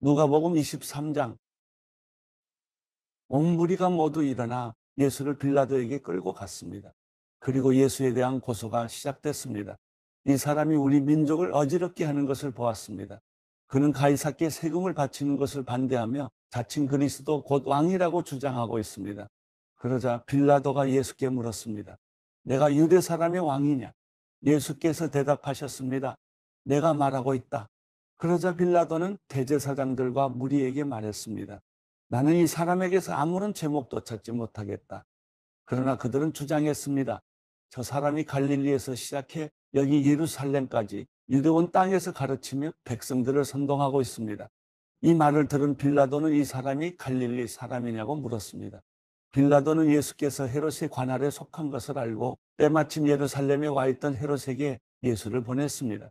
누가복음 23장. 온 무리가 모두 일어나 예수를 빌라도에게 끌고 갔습니다. 그리고 예수에 대한 고소가 시작됐습니다. 이 사람이 우리 민족을 어지럽게 하는 것을 보았습니다. 그는 가이사께 세금을 바치는 것을 반대하며 자칭 그리스도 곧 왕이라고 주장하고 있습니다. 그러자 빌라도가 예수께 물었습니다. 내가 유대 사람의 왕이냐? 예수께서 대답하셨습니다. 내가 말하고 있다. 그러자 빌라도는 대제사장들과 무리에게 말했습니다. 나는 이 사람에게서 아무런 제목도 찾지 못하겠다. 그러나 그들은 주장했습니다. 저 사람이 갈릴리에서 시작해 여기 예루살렘까지 유대온 땅에서 가르치며 백성들을 선동하고 있습니다. 이 말을 들은 빌라도는 이 사람이 갈릴리 사람이냐고 물었습니다. 빌라도는 예수께서 헤롯의 관할에 속한 것을 알고 때마침 예루살렘에 와 있던 헤롯에게 예수를 보냈습니다.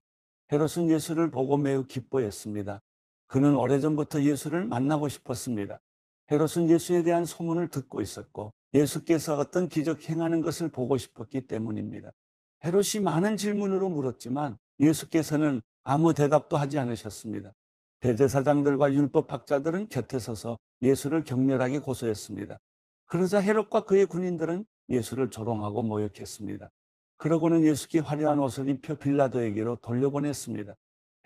헤롯은 예수를 보고 매우 기뻐했습니다. 그는 오래전부터 예수를 만나고 싶었습니다. 헤롯은 예수에 대한 소문을 듣고 있었고 예수께서 어떤 기적 행하는 것을 보고 싶었기 때문입니다. 헤롯이 많은 질문으로 물었지만 예수께서는 아무 대답도 하지 않으셨습니다. 대제사장들과 율법학자들은 곁에 서서 예수를 격렬하게 고소했습니다. 그러자 헤롯과 그의 군인들은 예수를 조롱하고 모욕했습니다. 그러고는 예수께 화려한 옷을 입혀 빌라도에게로 돌려보냈습니다.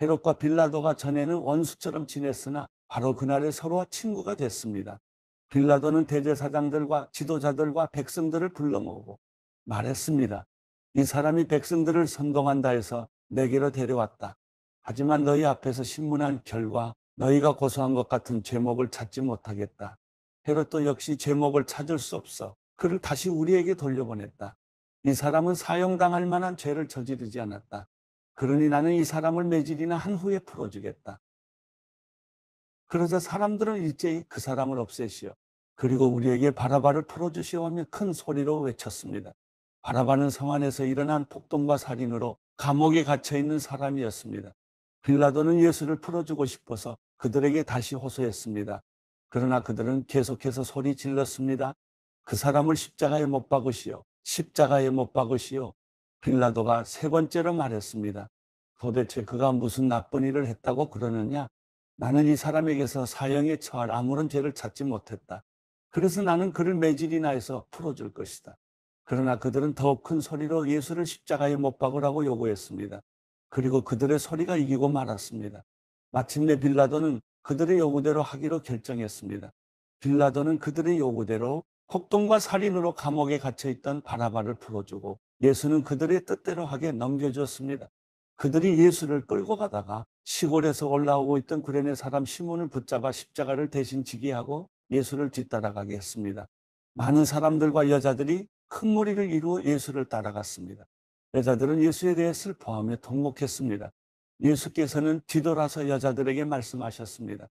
헤롯과 빌라도가 전에는 원수처럼 지냈으나 바로 그날에 서로와 친구가 됐습니다. 빌라도는 대제사장들과 지도자들과 백성들을 불러 모으고 말했습니다. 이 사람이 백성들을 선동한다 해서 내게로 데려왔다. 하지만 너희 앞에서 신문한 결과 너희가 고소한 것 같은 죄목을 찾지 못하겠다. 헤롯도 역시 죄목을 찾을 수 없어 그를 다시 우리에게 돌려보냈다. 이 사람은 사형당할 만한 죄를 저지르지 않았다. 그러니 나는 이 사람을 매질이나 한 후에 풀어주겠다. 그러자 사람들은 일제히 그 사람을 없애시오. 그리고 우리에게 바라바를 풀어주시오 하며 큰 소리로 외쳤습니다. 바라바는 성 안에서 일어난 폭동과 살인으로 감옥에 갇혀있는 사람이었습니다. 빌라도는 예수를 풀어주고 싶어서 그들에게 다시 호소했습니다. 그러나 그들은 계속해서 소리 질렀습니다. 그 사람을 십자가에 못 박으시오. 십자가에 못 박으시오. 빌라도가 세 번째로 말했습니다. 도대체 그가 무슨 나쁜 일을 했다고 그러느냐? 나는 이 사람에게서 사형에 처할 아무런 죄를 찾지 못했다. 그래서 나는 그를 매질이나 해서 풀어줄 것이다. 그러나 그들은 더욱 큰 소리로 예수를 십자가에 못 박으라고 요구했습니다. 그리고 그들의 소리가 이기고 말았습니다. 마침내 빌라도는 그들의 요구대로 하기로 결정했습니다. 빌라도는 그들의 요구대로 폭동과 살인으로 감옥에 갇혀있던 바라바를 풀어주고 예수는 그들의 뜻대로 하게 넘겨주었습니다. 그들이 예수를 끌고 가다가 시골에서 올라오고 있던 구레네 사람 시몬을 붙잡아 십자가를 대신 지게 하고 예수를 뒤따라가게 했습니다. 많은 사람들과 여자들이 큰 무리를 이루어 예수를 따라갔습니다. 여자들은 예수에 대해 슬퍼하며 통곡했습니다. 예수께서는 뒤돌아서 여자들에게 말씀하셨습니다.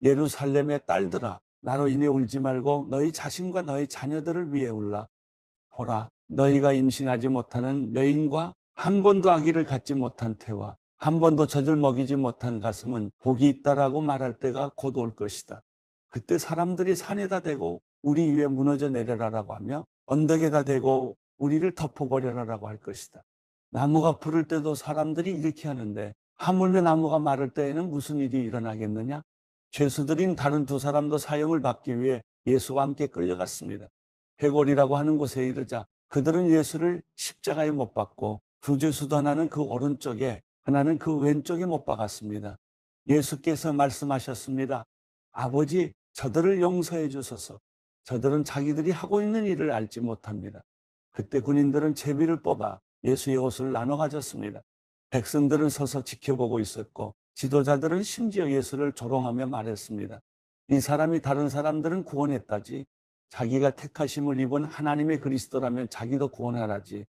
예루살렘의 딸들아, 나로 인해 울지 말고 너희 자신과 너희 자녀들을 위해 울라. 보라, 너희가 임신하지 못하는 여인과 한 번도 아기를 갖지 못한 태와 한 번도 젖을 먹이지 못한 가슴은 복이 있다라고 말할 때가 곧 올 것이다. 그때 사람들이 산에다 대고 우리 위에 무너져 내려라라고 하며 언덕에다 대고 우리를 덮어버려라라고 할 것이다. 나무가 부를 때도 사람들이 이렇게 하는데 하물며 나무가 마를 때에는 무슨 일이 일어나겠느냐? 죄수들인 다른 두 사람도 사형을 받기 위해 예수와 함께 끌려갔습니다. 회골이라고 하는 곳에 이르자 그들은 예수를 십자가에 못 박고 두 죄수도 하나는 그 오른쪽에 하나는 그 왼쪽에 못 박았습니다. 예수께서 말씀하셨습니다. 아버지, 저들을 용서해 주소서. 저들은 자기들이 하고 있는 일을 알지 못합니다. 그때 군인들은 제비를 뽑아 예수의 옷을 나눠 가졌습니다. 백성들은 서서 지켜보고 있었고 지도자들은 심지어 예수를 조롱하며 말했습니다. 이 사람이 다른 사람들은 구원했다지 자기가 택하심을 입은 하나님의 그리스도라면 자기도 구원하라지.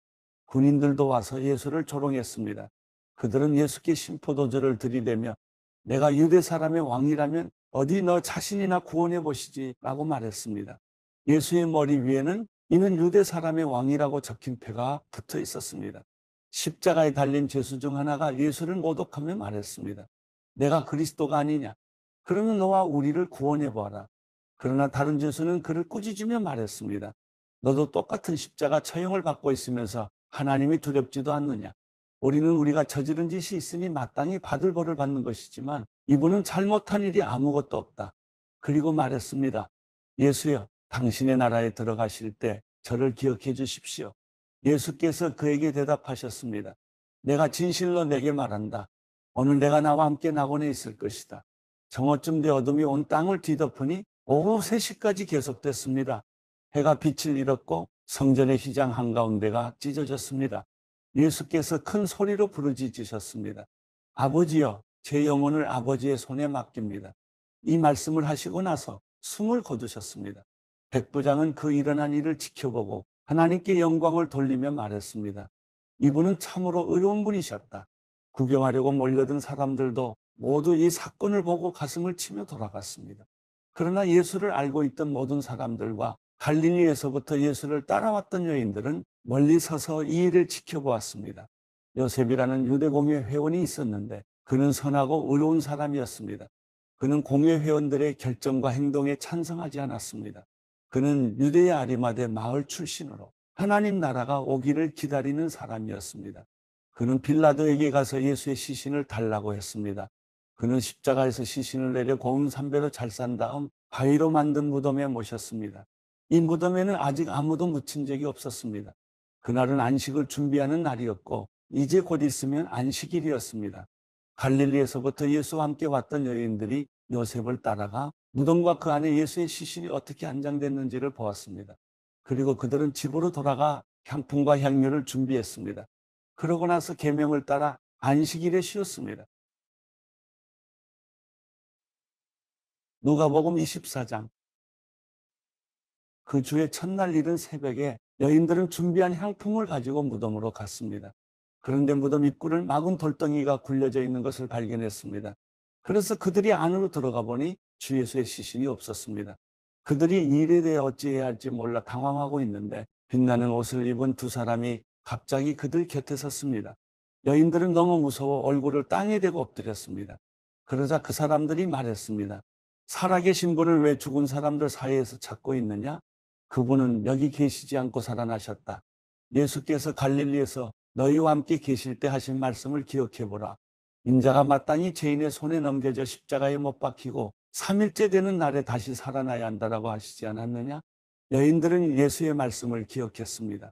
군인들도 와서 예수를 조롱했습니다. 그들은 예수께 심포도주를 들이대며 내가 유대 사람의 왕이라면 어디 너 자신이나 구원해 보시지 라고 말했습니다. 예수의 머리 위에는 이는 유대 사람의 왕이라고 적힌 표가 붙어 있었습니다. 십자가에 달린 죄수 중 하나가 예수를 모독하며 말했습니다. 내가 그리스도가 아니냐? 그러면 너와 우리를 구원해 보아라. 그러나 다른 죄수는 그를 꾸짖으며 말했습니다. 너도 똑같은 십자가 처형을 받고 있으면서 하나님이 두렵지도 않느냐? 우리는 우리가 저지른 짓이 있으니 마땅히 받을 벌을 받는 것이지만 이분은 잘못한 일이 아무것도 없다. 그리고 말했습니다. 예수여, 당신의 나라에 들어가실 때 저를 기억해 주십시오. 예수께서 그에게 대답하셨습니다. 내가 진실로 내게 말한다. 오늘 내가 나와 함께 낙원에 있을 것이다. 정오쯤 돼 어둠이 온 땅을 뒤덮으니 오후 3시까지 계속됐습니다. 해가 빛을 잃었고 성전의 휘장 한가운데가 찢어졌습니다. 예수께서 큰 소리로 부르짖으셨습니다. 아버지여, 제 영혼을 아버지의 손에 맡깁니다. 이 말씀을 하시고 나서 숨을 거두셨습니다. 백부장은 그 일어난 일을 지켜보고 하나님께 영광을 돌리며 말했습니다. 이분은 참으로 의로운 분이셨다. 구경하려고 몰려든 사람들도 모두 이 사건을 보고 가슴을 치며 돌아갔습니다. 그러나 예수를 알고 있던 모든 사람들과 갈릴리에서부터 예수를 따라왔던 여인들은 멀리 서서 이 일을 지켜보았습니다. 요셉이라는 유대 공회 회원이 있었는데 그는 선하고 의로운 사람이었습니다. 그는 공회 회원들의 결정과 행동에 찬성하지 않았습니다. 그는 유대의 아리마대 마을 출신으로 하나님 나라가 오기를 기다리는 사람이었습니다. 그는 빌라도에게 가서 예수의 시신을 달라고 했습니다. 그는 십자가에서 시신을 내려 고운 삼배로 잘 싼 다음 바위로 만든 무덤에 모셨습니다. 이 무덤에는 아직 아무도 묻힌 적이 없었습니다. 그날은 안식을 준비하는 날이었고 이제 곧 있으면 안식일이었습니다. 갈릴리에서부터 예수와 함께 왔던 여인들이 요셉을 따라가 무덤과 그 안에 예수의 시신이 어떻게 안장됐는지를 보았습니다. 그리고 그들은 집으로 돌아가 향품과 향료를 준비했습니다. 그러고 나서 계명을 따라 안식일에 쉬었습니다. 누가복음 24장. 그 주의 첫날 이른 새벽에 여인들은 준비한 향품을 가지고 무덤으로 갔습니다. 그런데 무덤 입구를 막은 돌덩이가 굴려져 있는 것을 발견했습니다. 그래서 그들이 안으로 들어가 보니 주 예수의 시신이 없었습니다. 그들이 이 일에 대해 어찌해야 할지 몰라 당황하고 있는데 빛나는 옷을 입은 두 사람이 갑자기 그들 곁에 섰습니다. 여인들은 너무 무서워 얼굴을 땅에 대고 엎드렸습니다. 그러자 그 사람들이 말했습니다. 살아계신 분을 왜 죽은 사람들 사이에서 찾고 있느냐? 그분은 여기 계시지 않고 살아나셨다. 예수께서 갈릴리에서 너희와 함께 계실 때 하신 말씀을 기억해보라. 인자가 마땅히 죄인의 손에 넘겨져 십자가에 못 박히고 3일째 되는 날에 다시 살아나야 한다라고 하시지 않았느냐? 여인들은 예수의 말씀을 기억했습니다.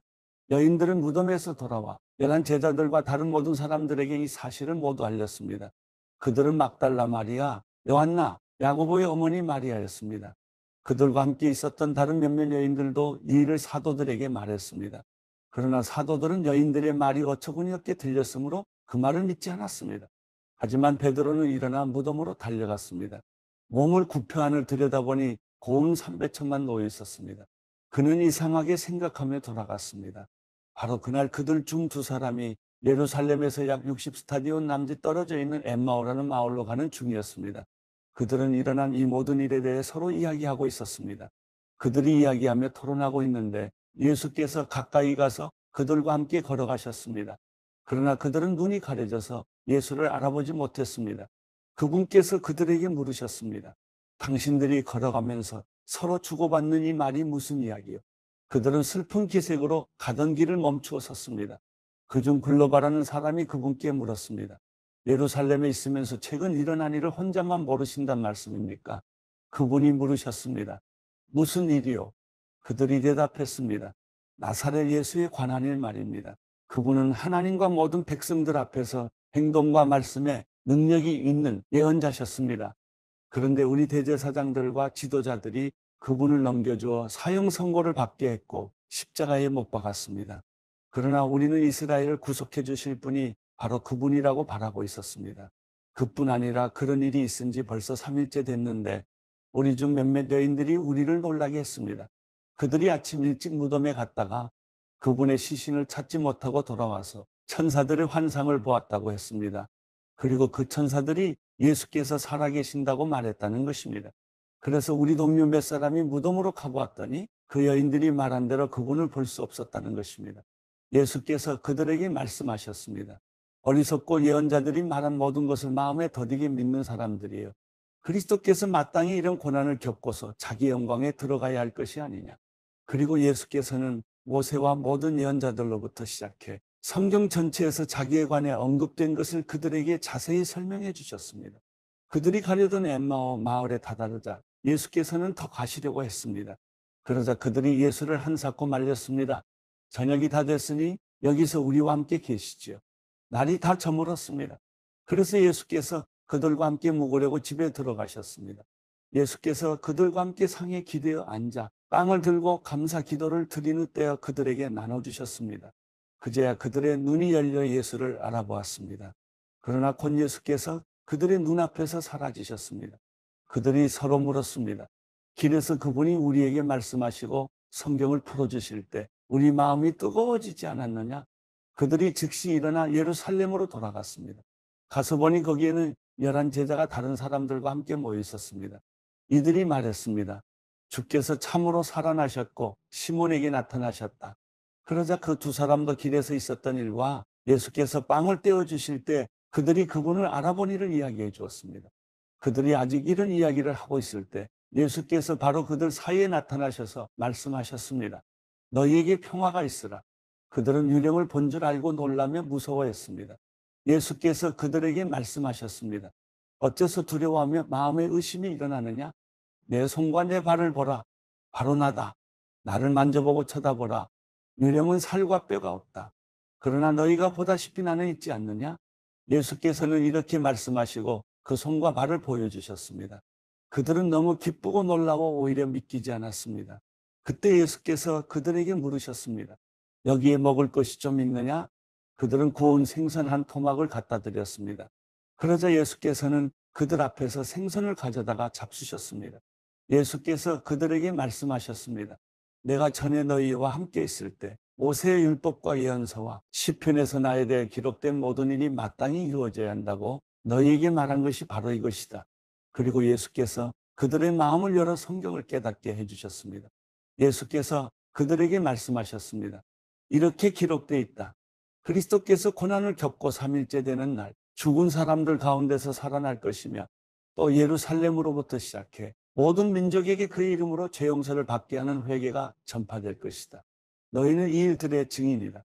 여인들은 무덤에서 돌아와 열한 제자들과 다른 모든 사람들에게 이 사실을 모두 알렸습니다. 그들은 막달라 마리아, 요한나, 야고보의 어머니 마리아였습니다. 그들과 함께 있었던 다른 몇몇 여인들도 이 일을 사도들에게 말했습니다. 그러나 사도들은 여인들의 말이 어처구니 없게 들렸으므로 그 말을 믿지 않았습니다. 하지만 베드로는 일어나 무덤으로 달려갔습니다. 몸을 굽혀 안을 들여다보니 고운 삼배천만 놓여 있었습니다. 그는 이상하게 생각하며 돌아갔습니다. 바로 그날 그들 중 두 사람이 예루살렘에서 약 60스타디온 남짓 떨어져 있는 엠마오라는 마을로 가는 중이었습니다. 그들은 일어난 이 모든 일에 대해 서로 이야기하고 있었습니다. 그들이 이야기하며 토론하고 있는데 예수께서 가까이 가서 그들과 함께 걸어가셨습니다. 그러나 그들은 눈이 가려져서 예수를 알아보지 못했습니다. 그분께서 그들에게 물으셨습니다. 당신들이 걸어가면서 서로 주고받는 이 말이 무슨 이야기요? 그들은 슬픈 기색으로 가던 길을 멈추어 섰습니다. 그중 글로바라는 사람이 그분께 물었습니다. 예루살렘에 있으면서 최근 일어난 일을 혼자만 모르신단 말씀입니까? 그분이 물으셨습니다. 무슨 일이요? 그들이 대답했습니다. 나사렛 예수에 관한 일 말입니다. 그분은 하나님과 모든 백성들 앞에서 행동과 말씀에 능력이 있는 예언자셨습니다. 그런데 우리 대제사장들과 지도자들이 그분을 넘겨주어 사형 선고를 받게 했고 십자가에 못 박았습니다. 그러나 우리는 이스라엘을 구속해 주실 분이 바로 그분이라고 바라고 있었습니다. 그뿐 아니라 그런 일이 있은 지 벌써 3일째 됐는데 우리 중 몇몇 여인들이 우리를 놀라게 했습니다. 그들이 아침 일찍 무덤에 갔다가 그분의 시신을 찾지 못하고 돌아와서 천사들의 환상을 보았다고 했습니다. 그리고 그 천사들이 예수께서 살아계신다고 말했다는 것입니다. 그래서 우리 동료 몇 사람이 무덤으로 가보았더니 그 여인들이 말한 대로 그분을 볼 수 없었다는 것입니다. 예수께서 그들에게 말씀하셨습니다. 어리석고 예언자들이 말한 모든 것을 마음에 더디게 믿는 사람들이에요. 그리스도께서 마땅히 이런 고난을 겪고서 자기 영광에 들어가야 할 것이 아니냐. 그리고 예수께서는 모세와 모든 예언자들로부터 시작해 성경 전체에서 자기에 관해 언급된 것을 그들에게 자세히 설명해 주셨습니다. 그들이 가려던 엠마오 마을에 다다르자 예수께서는 더 가시려고 했습니다. 그러자 그들이 예수를 한사코 말렸습니다. 저녁이 다 됐으니 여기서 우리와 함께 계시지요. 날이 다 저물었습니다. 그래서 예수께서 그들과 함께 묵으려고 집에 들어가셨습니다. 예수께서 그들과 함께 상에 기대어 앉아 빵을 들고 감사 기도를 드리는 때에 그들에게 나눠주셨습니다. 그제야 그들의 눈이 열려 예수를 알아보았습니다. 그러나 곧 예수께서 그들의 눈앞에서 사라지셨습니다. 그들이 서로 물었습니다. 길에서 그분이 우리에게 말씀하시고 성경을 풀어주실 때 우리 마음이 뜨거워지지 않았느냐? 그들이 즉시 일어나 예루살렘으로 돌아갔습니다. 가서 보니 거기에는 11 제자가 다른 사람들과 함께 모여 있었습니다. 이들이 말했습니다. 주께서 참으로 살아나셨고 시몬에게 나타나셨다. 그러자 그 두 사람도 길에서 있었던 일과 예수께서 빵을 떼어주실 때 그들이 그분을 알아본 일을 이야기해 주었습니다. 그들이 아직 이런 이야기를 하고 있을 때 예수께서 바로 그들 사이에 나타나셔서 말씀하셨습니다. 너희에게 평화가 있으라. 그들은 유령을 본 줄 알고 놀라며 무서워했습니다. 예수께서 그들에게 말씀하셨습니다. 어째서 두려워하며 마음에 의심이 일어나느냐? 내 손과 내 발을 보라. 바로 나다. 나를 만져보고 쳐다보라. 유령은 살과 뼈가 없다. 그러나 너희가 보다시피 나는 있지 않느냐? 예수께서는 이렇게 말씀하시고 그 손과 발을 보여주셨습니다. 그들은 너무 기쁘고 놀라워 오히려 믿기지 않았습니다. 그때 예수께서 그들에게 물으셨습니다. 여기에 먹을 것이 좀 있느냐? 그들은 구운 생선 한 토막을 갖다 드렸습니다. 그러자 예수께서는 그들 앞에서 생선을 가져다가 잡수셨습니다. 예수께서 그들에게 말씀하셨습니다. 내가 전에 너희와 함께 있을 때 모세의 율법과 예언서와 시편에서 나에 대해 기록된 모든 일이 마땅히 이루어져야 한다고 너희에게 말한 것이 바로 이것이다. 그리고 예수께서 그들의 마음을 열어 성경을 깨닫게 해주셨습니다. 예수께서 그들에게 말씀하셨습니다. 이렇게 기록되어 있다. 그리스도께서 고난을 겪고 3일째 되는 날 죽은 사람들 가운데서 살아날 것이며 또 예루살렘으로부터 시작해 모든 민족에게 그의 이름으로 죄 용서를 받게 하는 회개가 전파될 것이다. 너희는 이 일들의 증인이다.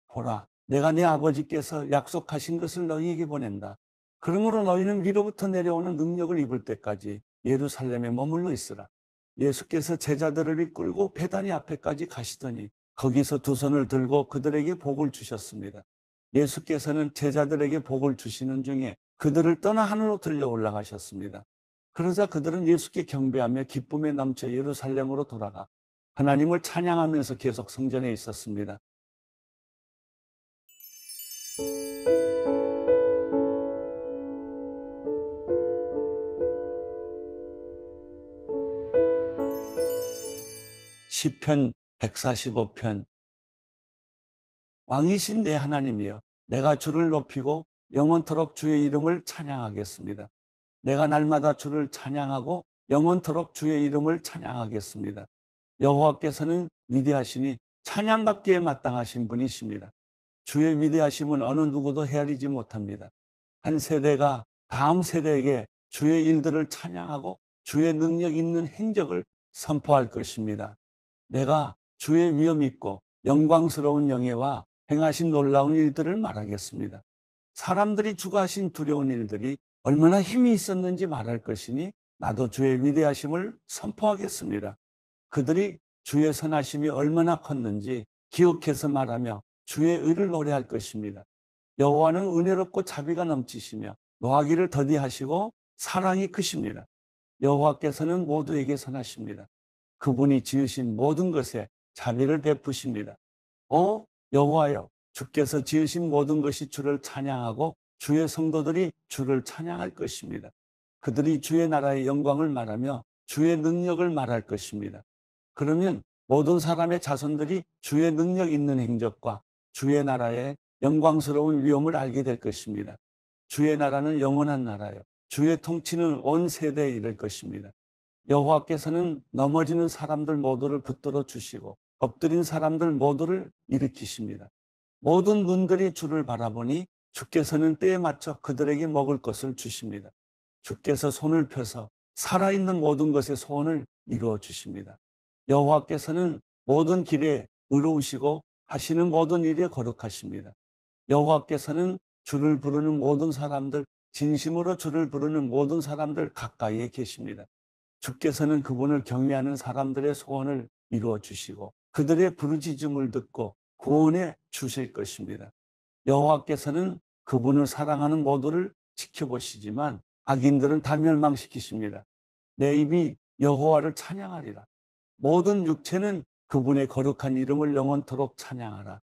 보라, 내가 네 아버지께서 약속하신 것을 너희에게 보낸다. 그러므로 너희는 위로부터 내려오는 능력을 입을 때까지 예루살렘에 머물러 있으라. 예수께서 제자들을 이끌고 베다니 앞에까지 가시더니 거기서 두 손을 들고 그들에게 복을 주셨습니다. 예수께서는 제자들에게 복을 주시는 중에 그들을 떠나 하늘로 들려 올라가셨습니다. 그러자 그들은 예수께 경배하며 기쁨에 넘쳐 예루살렘으로 돌아가 하나님을 찬양하면서 계속 성전에 있었습니다. 시편 145편. 왕이신 내 하나님이여, 내가 주를 높이고 영원토록 주의 이름을 찬양하겠습니다. 내가 날마다 주를 찬양하고 영원토록 주의 이름을 찬양하겠습니다. 여호와께서는 위대하시니 찬양받기에 마땅하신 분이십니다. 주의 위대하심은 어느 누구도 헤아리지 못합니다. 한 세대가 다음 세대에게 주의 일들을 찬양하고 주의 능력 있는 행적을 선포할 것입니다. 내가 주의 위엄 있고 영광스러운 영예와 행하신 놀라운 일들을 말하겠습니다. 사람들이 주가 하신 두려운 일들이 얼마나 힘이 있었는지 말할 것이니 나도 주의 위대하심을 선포하겠습니다. 그들이 주의 선하심이 얼마나 컸는지 기억해서 말하며 주의 의를 노래할 것입니다. 여호와는 은혜롭고 자비가 넘치시며 노하기를 더디하시고 사랑이 크십니다. 여호와께서는 모두에게 선하십니다. 그분이 지으신 모든 것에 자비를 베푸십니다. 오 여호와여, 주께서 지으신 모든 것이 주를 찬양하고 주의 성도들이 주를 찬양할 것입니다. 그들이 주의 나라의 영광을 말하며 주의 능력을 말할 것입니다. 그러면 모든 사람의 자손들이 주의 능력 있는 행적과 주의 나라의 영광스러운 위엄을 알게 될 것입니다. 주의 나라는 영원한 나라요, 주의 통치는 온 세대에 이를 것입니다. 여호와께서는 넘어지는 사람들 모두를 붙들어 주시고 엎드린 사람들 모두를 일으키십니다. 모든 눈들이 주를 바라보니 주께서는 때에 맞춰 그들에게 먹을 것을 주십니다. 주께서 손을 펴서 살아있는 모든 것의 소원을 이루어 주십니다. 여호와께서는 모든 길에 의로우시고 하시는 모든 일에 거룩하십니다. 여호와께서는 주를 부르는 모든 사람들, 진심으로 주를 부르는 모든 사람들 가까이에 계십니다. 주께서는 그분을 경외하는 사람들의 소원을 이루어 주시고 그들의 부르짖음을 듣고 구원해 주실 것입니다. 여호와께서는 그분을 사랑하는 모두를 지켜보시지만 악인들은 다 멸망시키십니다. 내 입이 여호와를 찬양하리라. 모든 육체는 그분의 거룩한 이름을 영원토록 찬양하라.